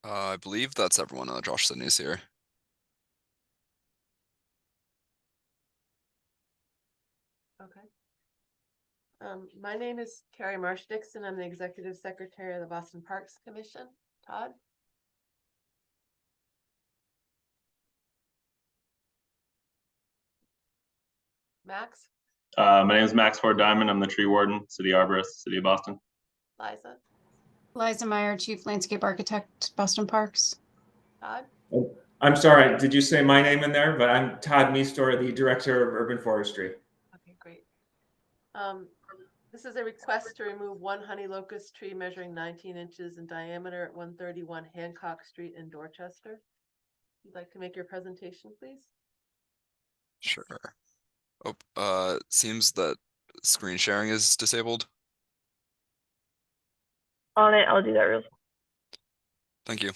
I believe that's everyone Josh Sydney's here. Okay. My name is Carrie Marsh Dixon. I'm the Executive Secretary of the Boston Parks Commission. Todd? Max? My name is Max Ford Diamond. I'm the tree warden, city arborist, city of Boston. Liza? Liza Meyer, Chief Landscape Architect, Boston Parks. Todd? Oh, I'm sorry, did you say my name in there? But I'm Todd Meestor, the Director of Urban Forestry. Okay, great. This is a request to remove one honey locust tree measuring 19 inches in diameter at 131 Hancock Street in Dorchester. You'd like to make your presentation, please? Sure. Seems that screen sharing is disabled. On it, I'll do that real quick. Thank you.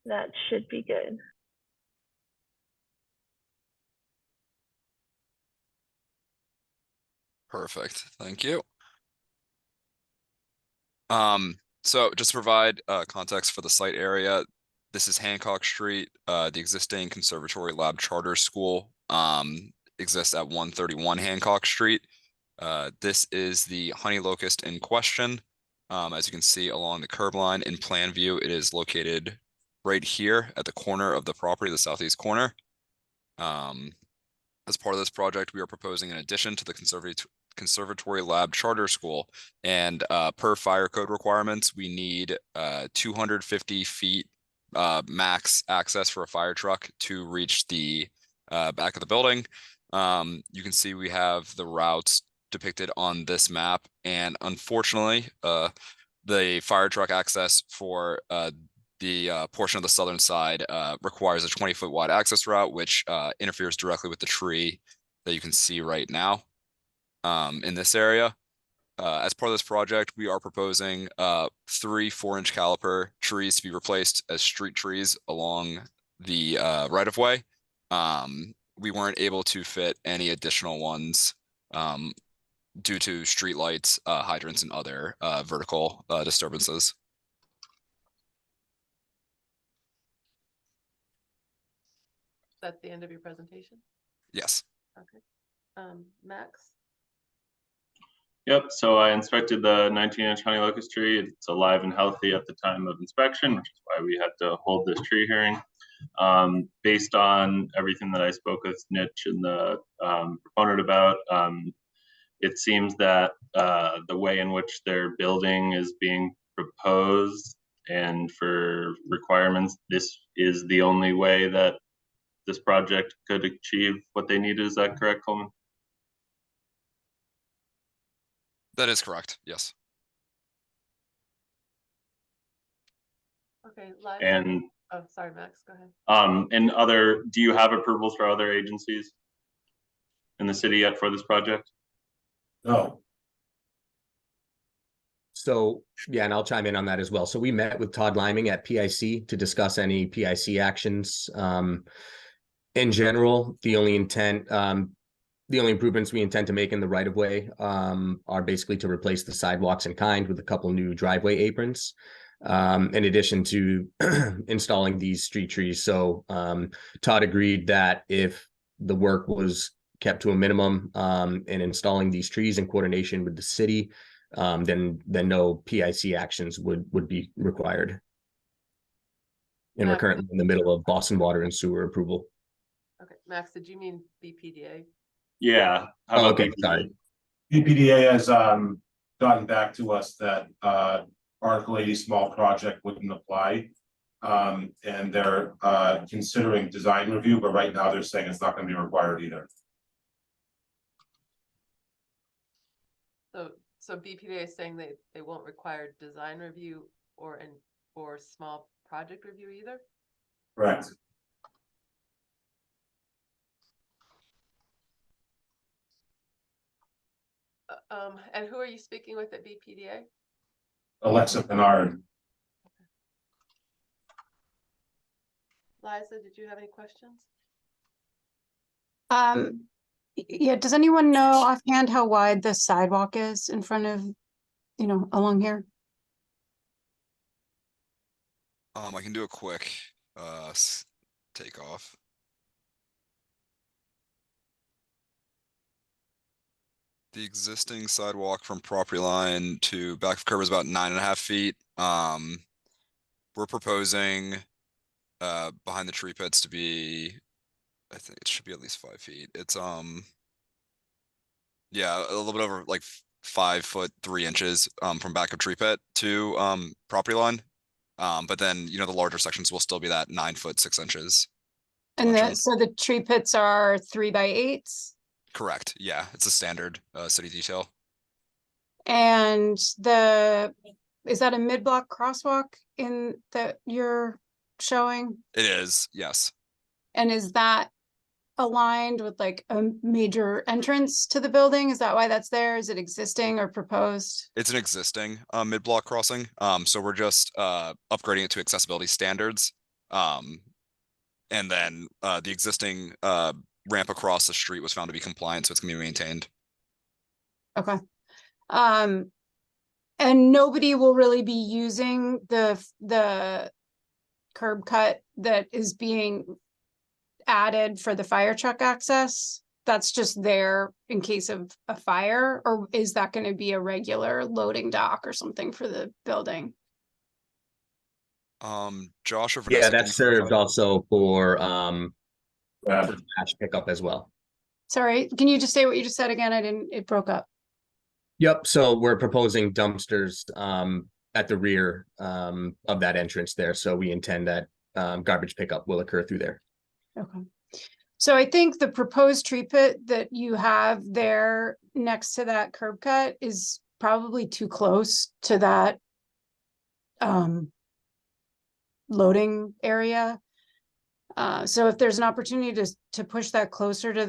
That should be good. Perfect. Thank you. So just to provide context for the site area, this is Hancock Street. The existing conservatory lab charter school exists at 131 Hancock Street. This is the Honey Locust in question. As you can see along the curb line in plan view, it is located right here at the corner of the property, the southeast corner. As part of this project, we are proposing an addition to the conservatory lab charter school, and per fire code requirements, we need 250 feet max access for a fire truck to reach the back of the building. You can see we have the routes depicted on this map, and unfortunately, the fire truck access for the portion of the southern side requires a 20-foot wide access route, which interferes directly with the tree that you can see right now in this area. As part of this project, we are proposing 3 4-inch caliper trees to be replaced as street trees along the right-of-way. We weren't able to fit any additional ones due to street lights, hydrants, and other vertical disturbances. Is that the end of your presentation? Yes. Okay. Max? Yep, so I inspected the 19-inch honey locust tree. It's alive and healthy at the time of inspection, which is why we had to hold this tree hearing. Based on everything that I spoke with Nitch and the proponent about, it seems that the way in which their building is being proposed and for requirements, this is the only way that this project could achieve what they needed. Is that correct, Coleman? That is correct. Yes. Okay, Liza? And oh, sorry, Max, go ahead. and do you have approvals for other agencies in the city yet for this project? No. So, yeah, and I'll chime in on that as well. So we met with Todd Liming at PIC to discuss any PIC actions. In general, the only improvements we intend to make in the right of way are basically to replace the sidewalks in kind with a couple new driveway aprons, in addition to installing these street trees. So Todd agreed that if the work was kept to a minimum in installing these trees in coordination with the city, then no PIC actions would be required. And we're currently in the middle of Boston Water and Sewer approval. Okay, Max, did you mean BPDA? Yeah. How about okay, BPDA? sorry. BPDA has gotten back to us that Article 80 small project wouldn't apply. And they're considering design review, but right now they're saying it's not going to be required either. So BPDA is saying they won't require design review or small project review either? Correct. And who are you speaking with at BPDA? Alexa Pinard. Liza, did you have any questions? Yeah, does anyone know offhand how wide the sidewalk is in front of, along here? I can do a quick takeoff. The existing sidewalk from property line to back of curb is about 9.5 feet. We're proposing behind the tree pits to be, I think it should be at least 5 feet. It's yeah, a little bit over like 5'3" from back of tree pit to property line. But then the larger sections will still be that 9'6". And dimension. so the tree pits are 3x8s? Correct. Yeah, it's a standard city detail. And is that a mid-block crosswalk that you're showing? It is, yes. And is that aligned with like a major entrance to the building? Is that why that's there? Is it existing or proposed? It's an existing mid-block crossing. So we're just upgrading it to accessibility standards. And then the existing ramp across the street was found to be compliant, so it's gonna be maintained. Okay. And nobody will really be using the curb cut that is being added for the fire truck access? That's just there in case of a fire, or is that going to be a regular loading dock or something for the building? Josh or Yeah, Vanessa, can that you serves clarify? also for Yeah. trash pickup as well. Sorry, can you just say what you just said again? It broke up. Yep, so we're proposing dumpsters at the rear of that entrance there. So we intend that garbage pickup will occur through there. Okay. So I think the proposed tree pit that you have there next to that curb cut is probably too close to that loading area. So if there's an opportunity to push that closer to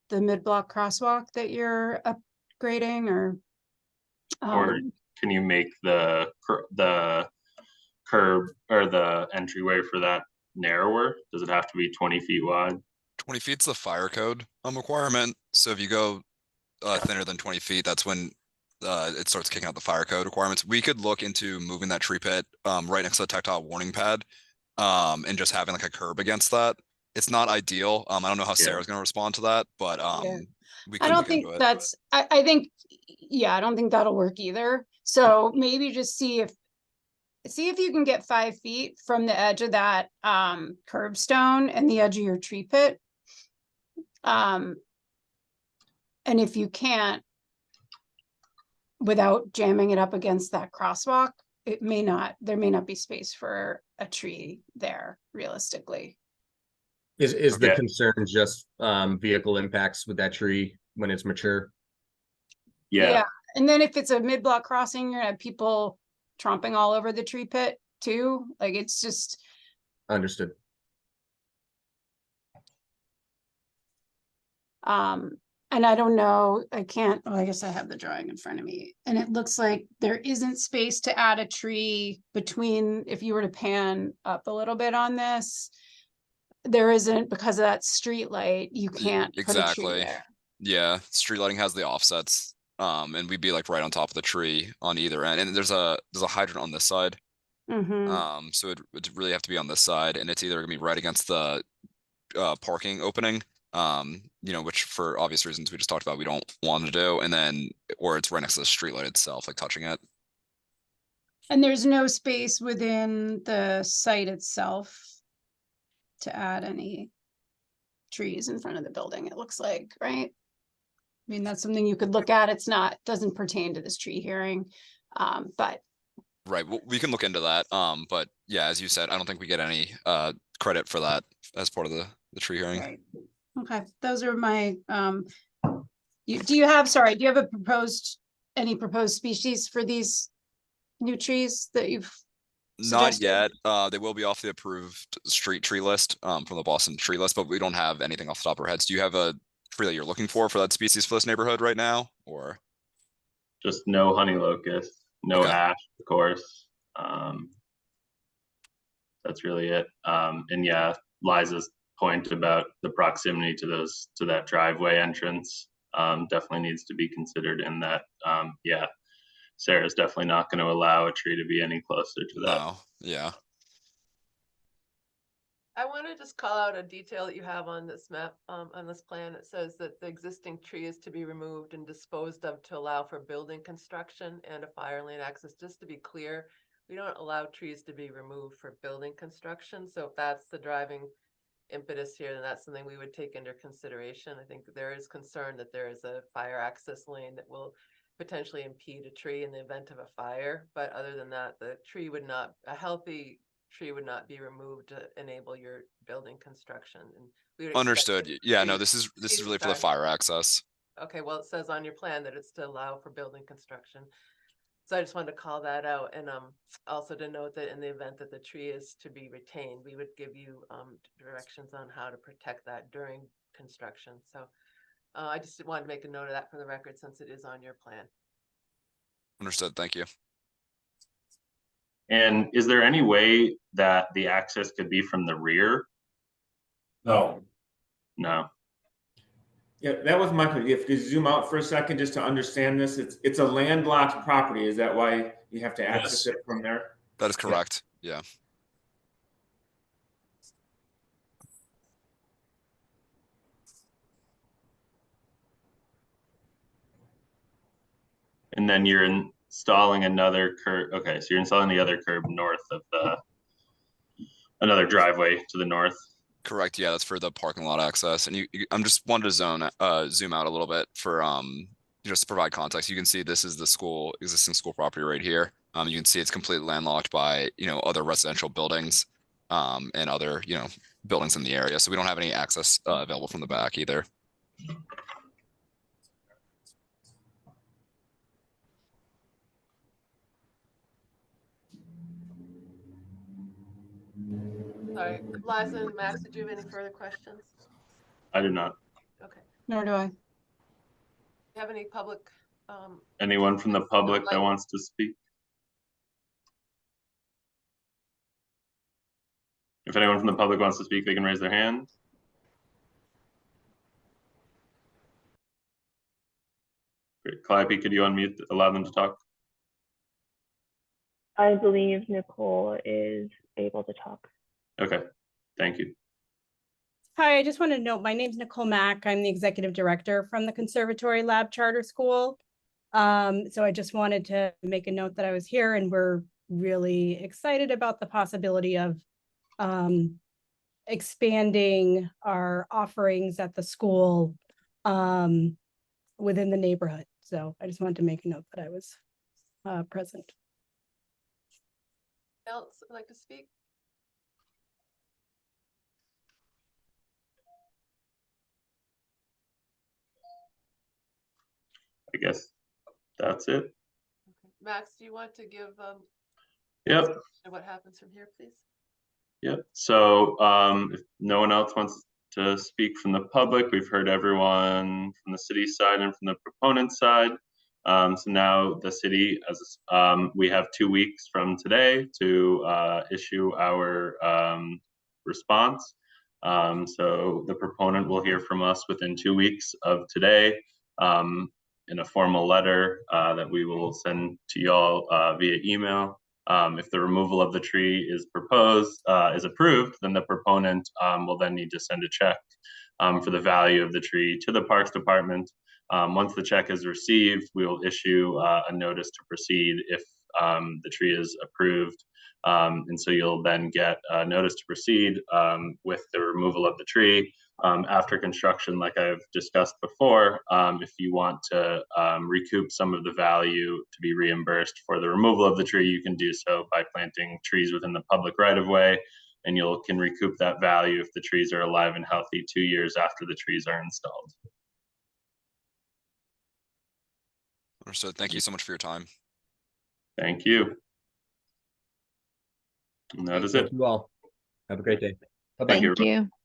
the mid-block crosswalk that you're upgrading, or can you make the curb or the entryway for that narrower? Does it have to be 20 feet wide? 20 feet's the fire code requirement. So if you go thinner than 20 feet, that's when it starts kicking out the fire code requirements. We could look into moving that tree pit right next to the tactile warning pad and just having like a curb against that. It's not ideal. I don't know how Sarah's going to respond to that, but we I could don't look think into it. that's, I think, yeah, I don't think that'll work either. So maybe just see if you can get 5 feet from the edge of that curbstone and the edge of your tree pit. And if you can't, without jamming it up against that crosswalk, there may not be space for a tree there realistically. Is the Okay. concern just vehicle impacts with that tree when it's mature? Yeah. And then if it's a mid-block crossing, you're gonna have people tromping all over the tree pit too. Like, it's just, Understood. and I don't know, I guess I have the drawing in front of me, and it looks like there isn't space to add a tree between, if you were to pan up a little bit on this, there isn't, because of that street light, you can't put a tree Exactly. there. Yeah, street lighting has the offsets. And we'd be like right on top of the tree on either end. And there's a hydrant on this side. Mm-hmm. So it'd really have to be on this side, and it's either gonna be right against the parking opening, which for obvious reasons we just talked about we don't want to do, and then or it's right next to the street light itself, like touching it. And there's no space within the site itself to add any trees in front of the building, it looks like, right? I mean, that's something you could look at. Doesn't pertain to this tree hearing, but. Right, well, we can look into that. But yeah, as you said, I don't think we get any credit for that as part of the tree hearing. Right. Okay, those are my, do you have any proposed species for these new trees that you've Not suggested? yet. They will be off the approved street tree list from the Boston tree list, but we don't have anything off the top of our heads. Do you have a tree that you're looking for that species for this neighborhood right now, or? Just no honey locust, no Okay. ash, of course. that's really it. And yeah, Liza's point about the proximity to that driveway entrance definitely needs to be considered in that. Yeah, Sarah's definitely not going to allow a tree to be any closer to that. No, yeah. I want to just call out a detail that you have on this map, on this plan. It says that the existing tree is to be removed and disposed of to allow for building construction and a fire lane access. Just to be clear, we don't allow trees to be removed for building construction. So if that's the driving impetus here, then that's something we would take into consideration. I think there is concern that there is a fire access lane that will potentially impede a tree in the event of a fire. But other than that, the tree would not, a healthy tree would not be removed to enable your building construction. And we would expect Understood. the Yeah, no, tree- this is tree really for the start- fire access. Okay, well, it says on your plan that it's to allow for building construction. So I just wanted to call that out, and also to note that in the event that the tree is to be retained, we would give you directions on how to protect that during construction. So I just wanted to make a note of that for the record since it is on your plan. Understood. Thank you. And is there any way that the access could be from the rear? No, No. Yeah, that was my question. If you zoom out for a second, just to understand this, it's a landlocked property. Is that why you have to access Yes. it from there? That is correct. Yeah. And then you're installing another curb. Okay, so you're installing the other curb north of another driveway to the north. Correct. Yeah, that's for the parking lot access. And I'm just wanted to zoom out a little bit for just to provide context. You can see this is the existing school property right here. You can see it's completely landlocked by, other residential buildings and other, buildings in the area. So we don't have any access available from the back either. Sorry, Liza and Max, did you have any further questions? I do not. Okay. Nor do I. Do you have any public? Anyone from the public that wants to speak? If anyone from the public wants to speak, they can raise their hand. Great. Calliope, could you unmute, allow them to talk? I believe Nicole is able to talk. Okay, thank you. Hi, I just want to note, my name's Nicole Mack. I'm the executive director from the Conservatory Lab Charter School. So I just wanted to make a note that I was here, and we're really excited about the possibility of expanding our offerings at the school within the neighborhood. So I just wanted to make a note that I was present. Else would like to speak? I guess that's it. Okay. Max, do you want to give Yep. what happens from here, please? Yep. So if no one else wants to speak from the public, we've heard everyone from the city side and from the proponent side. So now the city, we have 2 weeks from today to issue our response. So the proponent will hear from us within 2 weeks of today in a formal letter that we will send to y'all via email. If the removal of the tree is approved, then the proponent will then need to send a check for the value of the tree to the Parks Department. Once the check is received, we will issue a notice to proceed if the tree is approved. And so you'll then get a notice to proceed with the removal of the tree. After construction, like I've discussed before, if you want to recoup some of the value to be reimbursed for the removal of the tree, you can do so by planting trees within the public right-of-way, and you can recoup that value if the trees are alive and healthy 2 years after the trees are installed. Understood. Thank you so much for your time. Thank you. And that is it. Thank you all. Have a great day. Bye-bye. Thank you, everybody. Thank you.